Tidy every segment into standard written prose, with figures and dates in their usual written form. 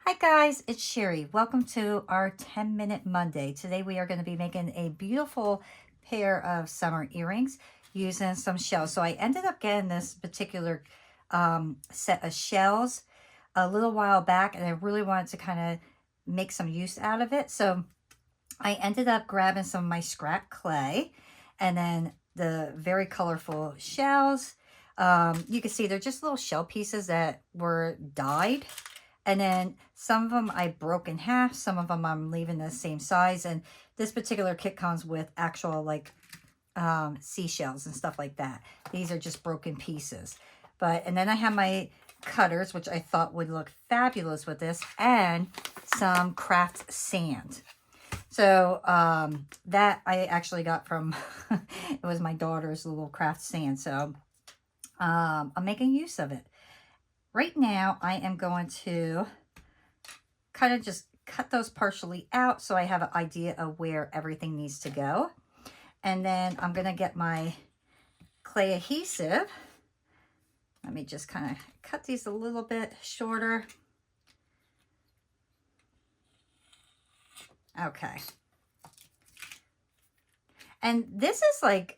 Hi guys, it's Sherry. Welcome to our 10-minute Monday. Today we are going to be making a beautiful pair of summer earrings using some shells. So I ended up getting this particular set of shells a little while back, and I really wanted to kind of make some use out of it. So I ended up grabbing some of my scrap clay and then the very colorful shells. You can see they're just little shell pieces that were dyed. And then some of them I broke in half. Some of them I'm leaving the same size. And this particular kit comes with actual like seashells and stuff like that. These are just broken pieces. And then I have my cutters, which I thought would look fabulous with this, and some craft sand. So that I actually got from, it was my daughter's little craft sand. So I'm making use of it. Right now, I am going to kind of just cut those partially out so I have an idea of where everything needs to go. And then I'm going to get my clay adhesive. Let me just kind of cut these a little bit shorter. Okay. And this is like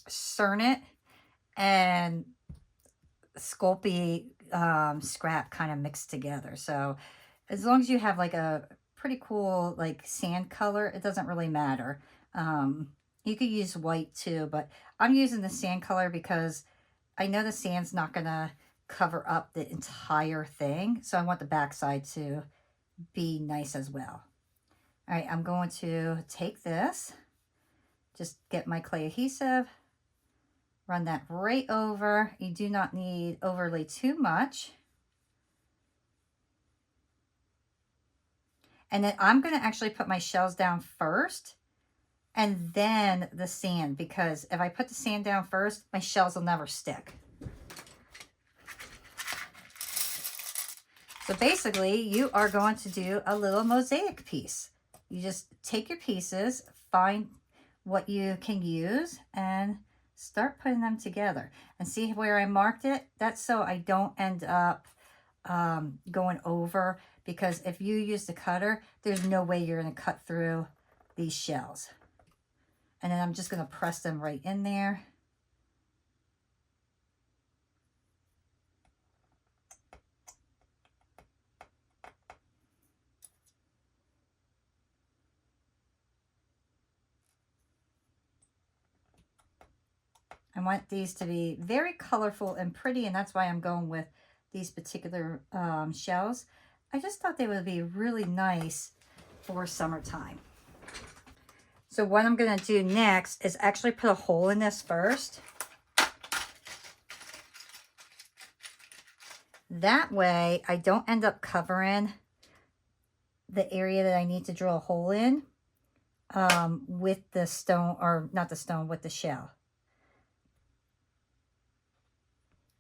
Cernet and Sculpey scrap kind of mixed together. So as long as you have like a pretty cool like sand color, it doesn't really matter. You could use white too, but I'm using the sand color because I know the sand's not gonna cover up the entire thing, so I want the backside to be nice as well. All right, I'm going to take this, just get my clay adhesive, run that right over. You do not need overlay too much. And then I'm going to actually put my shells down first and then the sand, because if I put the sand down first, my shells will never stick. So basically, you are going to do a little mosaic piece. You just take your pieces, find what you can use, and start putting them together. And see where I marked it? That's so I don't end up going over, because if you use the cutter, there's no way you're going to cut through these shells. And then I'm just going to press them right in there. I want these to be very colorful and pretty, and that's why I'm going with these particular shells. I just thought they would be really nice for summertime. So what I'm going to do next is actually put a hole in this first. That way I don't end up covering the area that I need to drill a hole in with the stone, or not the stone, with the shell.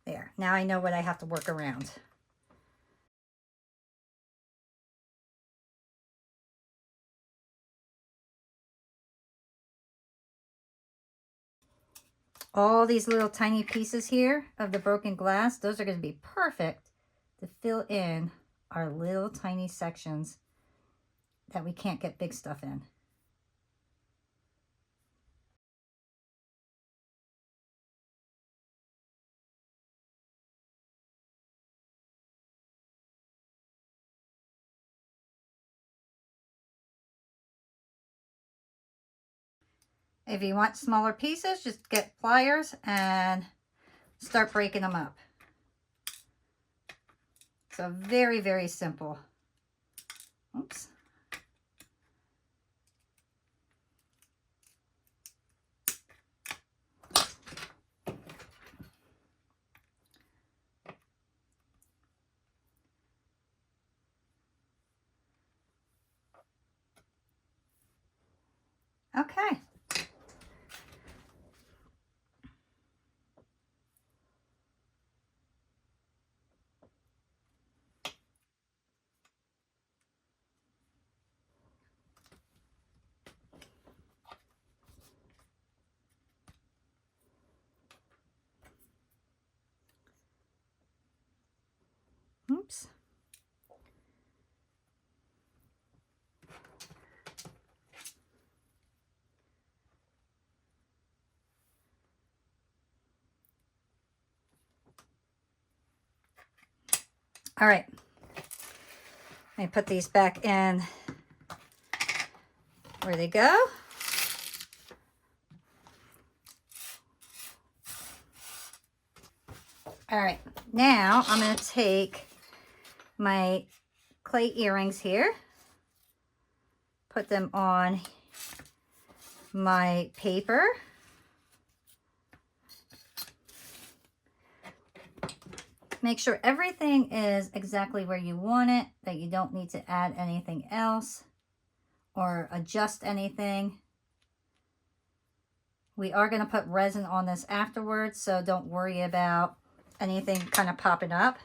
There. Now I know what I have to work around. All these little tiny pieces here of the broken glass, those are going to be perfect to fill in our little tiny sections that we can't get big stuff in. If you want smaller pieces, just get pliers and start breaking them up. So very, very simple. Oops. Okay. Oops. All right. Let me put these back in where they go. All right, now I'm going to take my clay earrings here, put them on my paper. Make sure everything is exactly where you want it, that you don't need to add anything else or adjust anything. We are going to put resin on this afterwards, so don't worry about anything kind of popping up.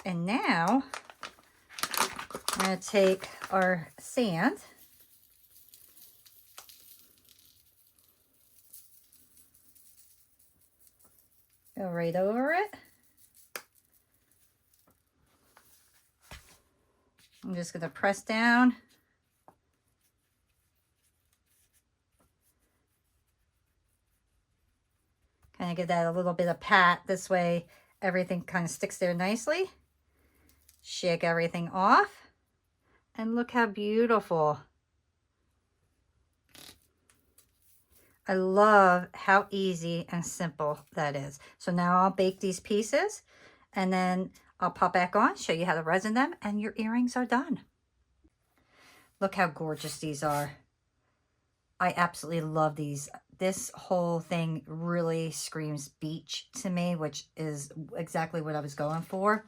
And now I'm going to take our sand. Go right over it. I'm just going to press down. Kind of give that a little bit of pat. This way everything kind of sticks there nicely. Shake everything off. And look how beautiful. I love how easy and simple that is. So now I'll bake these pieces and then I'll pop back on, show you how to resin them, and your earrings are done. Look how gorgeous these are. I absolutely love these. This whole thing really screams beach to me, which is exactly what I was going for.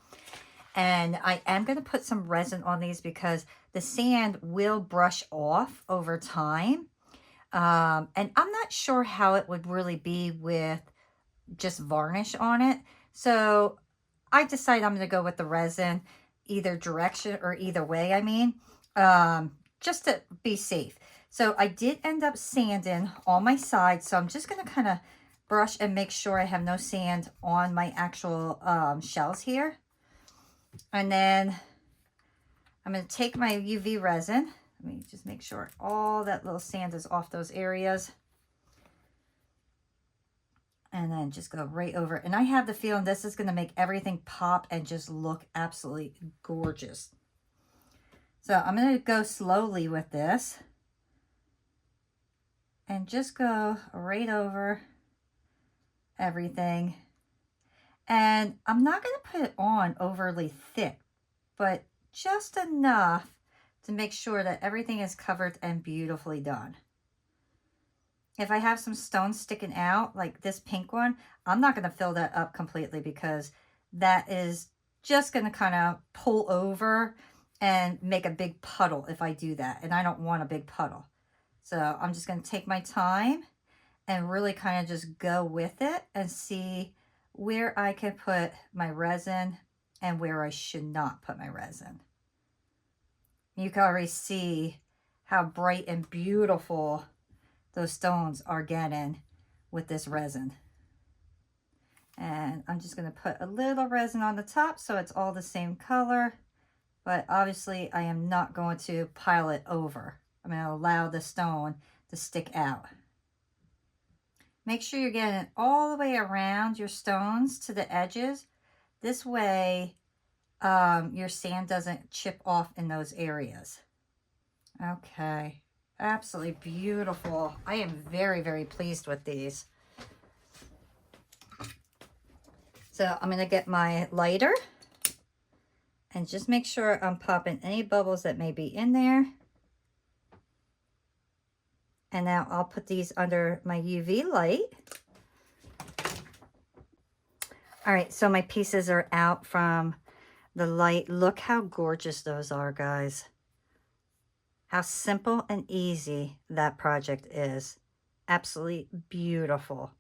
And I am going to put some resin on these because the sand will brush off over time. And I'm not sure how it would really be with just varnish on it. So I decided I'm going to go with the resin, either direction or either way, I mean, just to be safe. So I did end up sanding all my sides. So I'm just going to kind of brush and make sure I have no sand on my actual shells here. And then I'm going to take my UV resin. Let me just make sure all that little sand is off those areas. And then just go right over. And I have the feeling this is going to make everything pop and just look absolutely gorgeous. So I'm going to go slowly with this. And just go right over everything. And I'm not going to put it on overly thick, but just enough to make sure that everything is covered and beautifully done. If I have some stones sticking out, like this pink one, I'm not going to fill that up completely because that is just going to kind of pull over and make a big puddle if I do that. And I don't want a big puddle. So I'm just going to take my time and really kind of just go with it and see where I can put my resin and where I should not put my resin. You can already see how bright and beautiful those stones are getting with this resin. And I'm just going to put a little resin on the top so it's all the same color. But obviously I am not going to pile it over. I'm going to allow the stone to stick out. Make sure you're getting it all the way around your stones to the edges. This way your sand doesn't chip off in those areas. Okay, absolutely beautiful. I am very, very pleased with these. So I'm going to get my lighter and just make sure I'm popping any bubbles that may be in there. And now I'll put these under my UV light. All right, so my pieces are out from the light. Look how gorgeous those are, guys. How simple and easy that project is. Absolutely beautiful.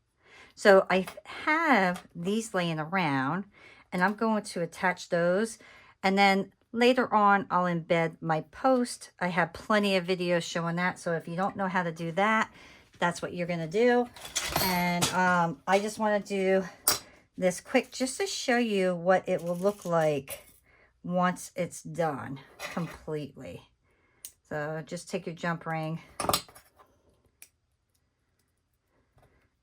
So I have these laying around and I'm going to attach those. And then later on, I'll embed my post. I have plenty of videos showing that. So if you don't know how to do that, that's what you're going to do. And I just want to do this quick just to show you what it will look like once it's done completely. So just take your jump ring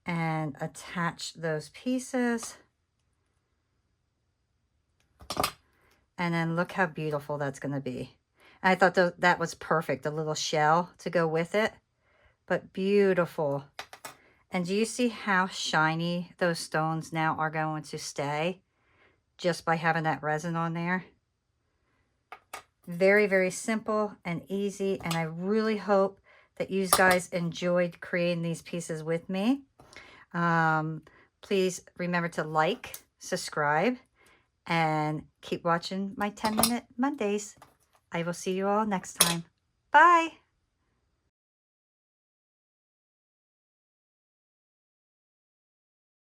and attach those pieces. And then look how beautiful that's going to be. And I thought that was perfect, a little shell to go with it. But beautiful. And do you see how shiny those stones now are going to stay just by having that resin on there? Very, very simple and easy. And I really hope that you guys enjoyed creating these pieces with me. Please remember to like, subscribe, and keep watching my 10-Minute Mondays. I will see you all next time. Bye.